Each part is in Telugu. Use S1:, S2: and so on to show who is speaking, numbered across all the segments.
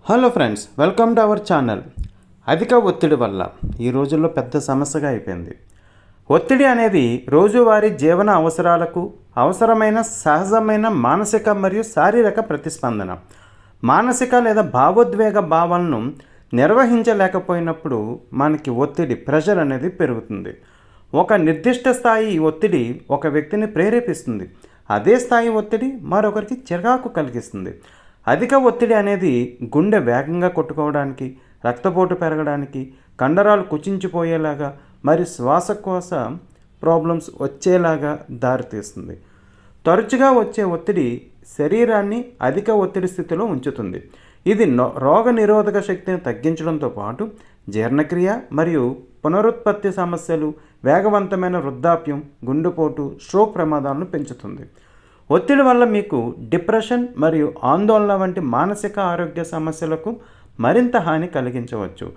S1: Hello friends, welcome to our channel. అధిక ఒత్తిడి వల్ల ఈ రోజుల్లో పెద్ద సమస్యగా అయిపోయింది. ఒత్తిడి అనేది రోజువారీ జీవన అవసరాలకు అవసరమైన సహజమైన మానసిక మరియు శారీరక ప్రతిస్పందన. మానసిక లేదా భావోద్వేగ భావాలను నిర్వహించలేకపోయినప్పుడు మనకి ప్రెషర్ అనేది పెరుగుతుంది. ఒక నిర్దిష్ట స్థాయి ఒత్తిడి ఒక వ్యక్తిని ప్రేరేపిస్తుంది. అదే స్థాయి ఒత్తిడి మరొకరికి చిరాకు కలిగిస్తుంది. అధిక ఒత్తిడి అనేది గుండె వేగంగా కొట్టుకోవడానికి, రక్తపోటు పెరగడానికి, కండరాలు కుచించిపోయేలాగా మరి శ్వాసకోశ ప్రాబ్లమ్స్ వచ్చేలాగా దారితీస్తుంది. తరచుగా వచ్చే ఒత్తిడి శరీరాన్ని అధిక ఒత్తిడి స్థితిలో ఉంచుతుంది. ఇది రోగ నిరోధక శక్తిని తగ్గించడంతో పాటు జీర్ణక్రియ మరియు పునరుత్పత్తి సమస్యలు, వేగవంతమైన వృద్ధాప్యం, గుండెపోటు, స్ట్రోక్ ప్రమాదాలను పెంచుతుంది. ఒత్తిడి వల్ల మీకు డిప్రెషన్ మరియు ఆందోళన వంటి మానసిక ఆరోగ్య సమస్యలకు మరింత హాని కలిగించవచ్చు.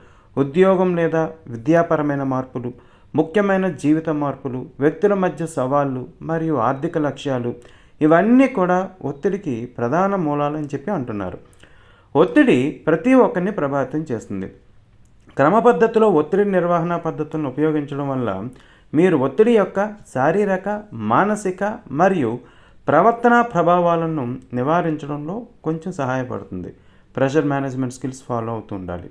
S1: ఉద్యోగం లేదా విద్యాపరమైన మార్పులు, ముఖ్యమైన జీవిత మార్పులు, వ్యక్తుల మధ్య సవాళ్ళు మరియు ఆర్థిక లక్ష్యాలు ఇవన్నీ కూడా ఒత్తిడికి ప్రధాన మూలాలని చెప్పి అంటున్నారు. ఒత్తిడి ప్రతి ఒక్కరిని ప్రభావితం చేస్తుంది. క్రమ పద్ధతిలో ఒత్తిడి నిర్వహణ పద్ధతులను ఉపయోగించడం వల్ల మీరు ఒత్తిడి యొక్క శారీరక, మానసిక మరియు ప్రవర్తన ప్రభావాలను నివారించడంలో కొంచెం సహాయపడుతుంది. ప్రెషర్ మేనేజ్మెంట్ స్కిల్స్ ఫాలో అవుతూ ఉండాలి.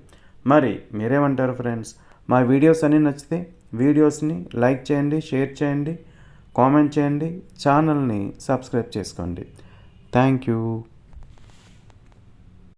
S1: మరి మీరేమంటారు ఫ్రెండ్స్? మా వీడియోస్ అన్నీ నచ్చితే వీడియోస్ని లైక్ చేయండి, షేర్ చేయండి, కామెంట్ చేయండి, ఛానల్ని సబ్స్క్రైబ్ చేసుకోండి. Thank you.